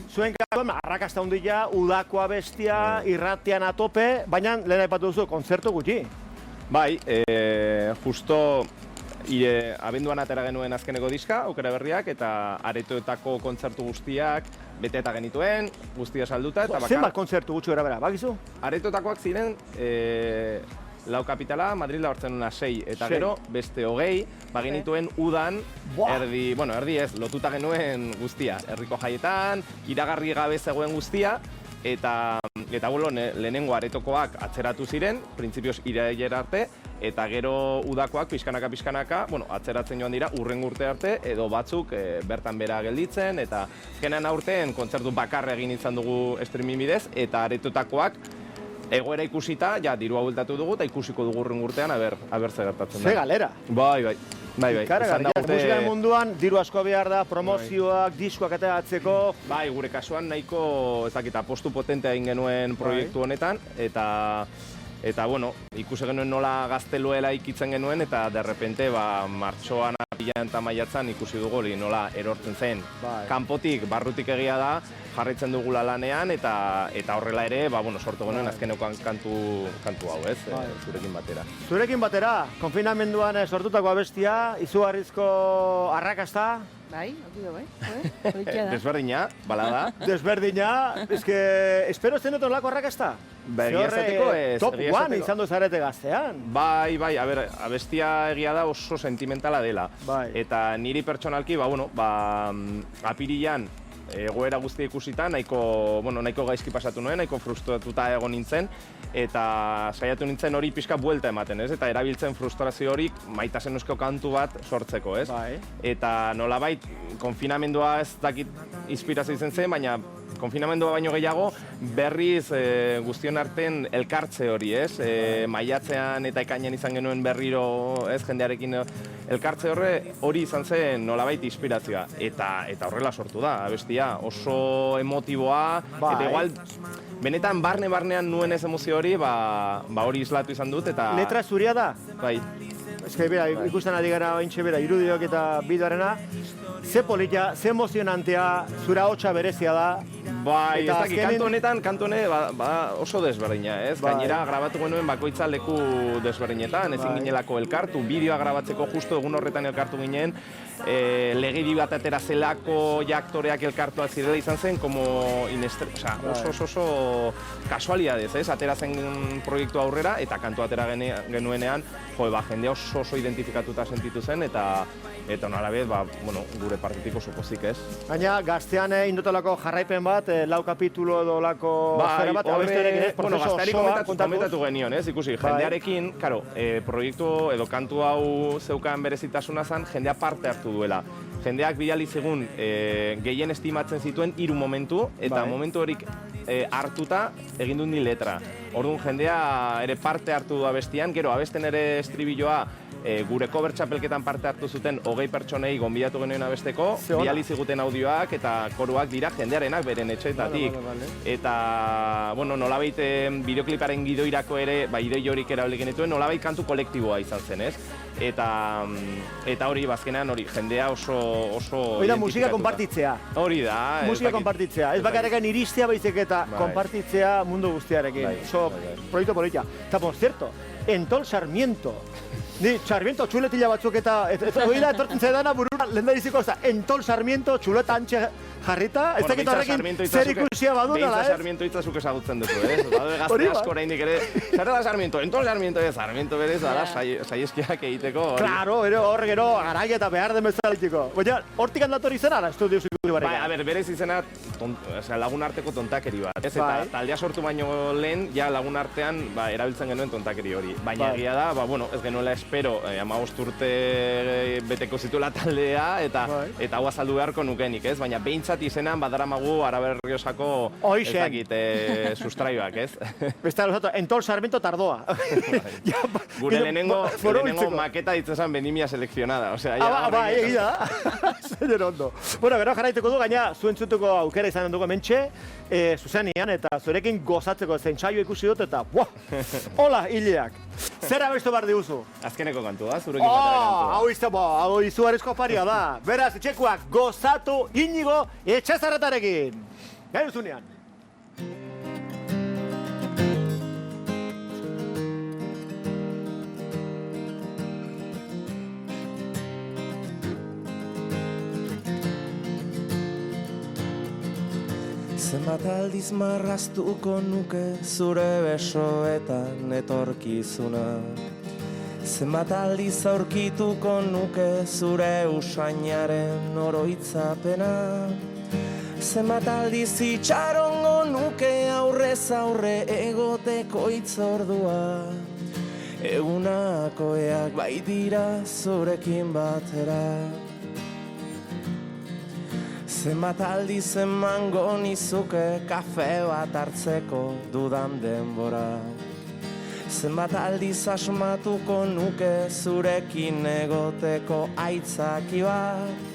Zuen kantuan, arrakasta handia, udakoa bestia, irratian atope, baina lehen aipatu duzu, kontzertu gutxi. Bai, justo abenduan atera genuen azkeneko diska, Aukera Berriak, eta aretoetako kontzertu guztiak bete eta genituen, guztia salduta. Zenbat kontzertu gutxi gara bera, bakizu? Aretoetakoak ziren, Lau Kapitala, Madrilda Bartzelona 6, eta gero beste 20, bagenituen udan, erdi ez, lotuta genuen guztia. Herriko jaietan, iragarri gabe zegoen guztia, eta lehenengo aretokoak atzeratu ziren, printzipioz irailera arte, eta gero udakoak pixkanaka, atzeratzen joan dira urrengo urte arte, edo batzuk bertan bera gelditzen, eta azkenean aurten kontzertu bakarra egin izan dugu streaming bidez, eta aretotakoak egoera ikusita, dirua bueltatu dugu, eta ikusiko dugu urrengo urtean, aber zer gertatzen da. Ze galera! Bai. Musikaren munduan, diru asko behar da, promozioak, diskoak ateratzeko. Bai, gure kasuan nahiko, apostu potentea egin genuen proiektu honetan, eta ikusi genuen nola gazteluela ikitzen genuen, eta derrepente, martxoan, apilan eta maiatzan ikusi dugu nola erortzen zen. Kanpotik, barrutik egia da, jarraitzen dugula lanean, eta horrela ere, sortu genuen azkenekoan kantu hau, ez? Zurekin batera. Zurekin batera, konfinamenduan sortutako abestia, izugarrizko arrakasta. Bai, bai. Desberdina, balada. Desberdina, espero zen dut olako arrakasta. Egia esateko ez. Top one izan du zarete gaztean. Bai, abestia egia da oso sentimentala dela. Eta niri pertsonalki, apirilan egoera guztia ikusita, nahiko gaizki pasatu nuen, nahiko frustratuta egon nintzen, eta saiatu nintzen hori pixka buelta ematen, ez? Eta erabiltzen frustrazio horik maitasen eusko kantu bat sortzeko, ez? Eta nolabait, konfinamendua ez dakit inspirazio izan zen, baina konfinamendua baino gehiago berriz guztion artean elkartze hori, ez? Maiatzean eta ekainean izan genuen berriro, ez? Jendearekin elkartze hori izan zen nolabait inspirazioa. Eta horrela sortu da, abestia, oso emotiboa, eta igual, benetan barnean nuen ez emozio hori, hori islatu izan dut, eta... Letra zuria da? Bai. Ikusten ari gara ointxe bera, irudiok eta bidearena, ze politia, ze emozionantea, zura hotxa berezia da. Bai, ez dakit, kantu hone oso desberdina, ez? Gainera, grabatu genuen bakoitza leku desberdinetan, ezin ginelako elkartu, bideoa grabatzeko justo egun horretan elkartu ginen, legedi bat atera zelako aktoreak elkartuak zirela izan zen, oso kasualidadez, ez? Atera zen proiektu aurrera, eta kantu atera genuenean, jende oso identifikatuta sentitu zen, eta nolabez, gure partetik oso pozik, ez? Baina, gaztean indotelako jarraipen bat, lau kapitulo edo lako zera bat, gazteari komentatu genion, ez? Ikusi, jendearekin, proiektu edo kantu hau zeukan berezitasuna zen, jendea parte hartu duela. Jendeak bidali zigun gehien estimatzen zituen 3 momentu, eta momentu horik hartuta egin dut ni letra. Orduan jendea ere parte hartu du abestian, gero abesten ere estribilloa gure cover txapelketan parte hartu zuten 20 pertsonei gonbidatu genuen abesteko, bidali ziguten audioak eta koruak dira jendearenak beren etxeetatik. Eta, nolabait bideokliparen gidoirako ere, idei horik erabili genituen, nolabait kantu kolektiboa izan zen, ez? Eta hori, bazkenean hori, jendea oso hori da, musika konpartitzea. Hori da. Musika konpartitzea. Ez bakarrekan iristea baizik eta konpartitzea mundu guztiarekin. Oso proiektu politia. Eta, por cierto, Entol Sarmiento. Ni, Sarmiento txuletila batzuk eta hori da, etortzen zaidana burura, lehen da iziko, Entol Sarmiento txuleta antxe jarrita, ez dakit horrekin zer ikusia baduna, Beintza Sarmiento hitzazuk ezagutzen duzu, ez? Gazte asko oraindik ere, zer da Sarmiento, Entol Sarmiento, Sarmiento berez, saieskiak egiteko. Claro, hor gero, garai eta behar den bezalitiko. Baina, hortik handator izena, estudio zikutu barrik. Bai, berez izena lagun arteko tontakeri bat, ez? Eta taldea sortu baino lehen, ja lagun artean erabiltzen genuen tontakeri hori. Baina egia da, ez genuela espero, 15 urte beteko zituela taldea, eta hau azaldu beharko nukenik, ez? Baina behintzat izenan badaramagu Araberriosako ez dakit sustraioak, ez? Beste Entol Sarmiento tardoa. Gure lehenengo maketa ditzesan Benimia selekzionada, osea... egia da. Zer ondo. Bueno, gero jarraituko du, gaina zuentzutuko aukera izan dugu mentxe, zuzenean, eta zurekin gozatzeko zein saio ikusi dut, eta hola, hileak. Zer abestu behar diuzu? Azkeneko kantua, zurekin batera kantua. Hau izugarrizko paria da. Beraz, etxekoak gozatu Inigo Etxezarretarekin. Gaitu zunean. Zenbat aldiz marraztuko nuke zure besoetan etorkizuna. Zenbat aldiz aurkituko nuke zure usainaren oroitzapena. Zenbat aldiz itxarongo nuke aurrez aurre egoteko itzordua. Egunakoeak baitira zurekin batera. Zenbat aldiz emango nizuke kafe bat hartzeko dudan denbora. Zenbat aldiz asmatuko nuke zurekin egoteko aitzaki bat.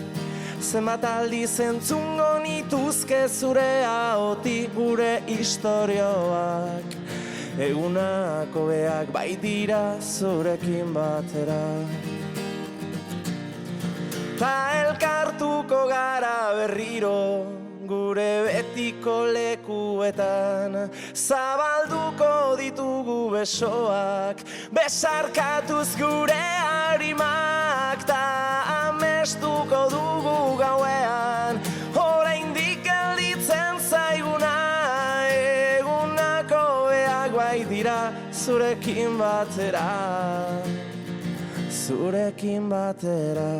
Zenbat aldiz entzungo nituzke zure ahotik gure istorioak. Egunako beak baitira zurekin batera. Ta elkartuko gara berriro gure betiko lekuetan. Zabalduko ditugu besoak, besarkatuz gure harimak. Ta amestuko dugu gauean, oraindik gelditzen zaiguna. Egunako beak baitira zurekin batera, zurekin batera.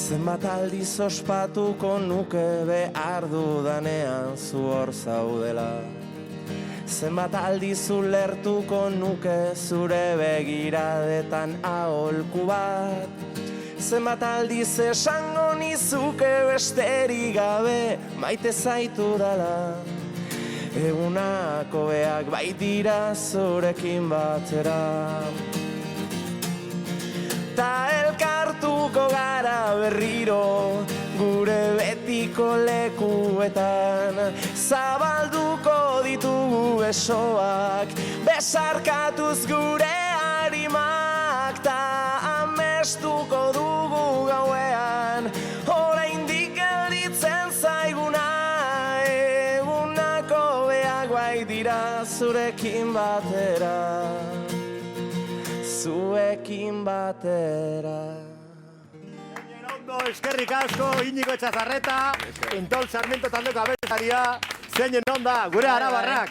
Zenbat aldiz ospatuko nuke behar dudanean zu hor zaudela. Zenbat aldiz ulertuko nuke zure begiradetan aholku bat. Zenbat aldiz esango nizuke besterik gabe maite zaitu dala. Egunako beak baitira zurekin batera. Ta elkartuko gara berriro gure betiko lekuetan. Zabalduko ditugu besoak, besarkatuz gure harimak. Ta amestuko dugu gauean, oraindik gelditzen zaiguna. Egunako beak baitira zurekin batera, zuekin batera. Ondo, eskerrik asko, Iñigo Etxazarreta, Entol Sarmiento taldeko abeslaria, zeinen onda, gure arabarrak.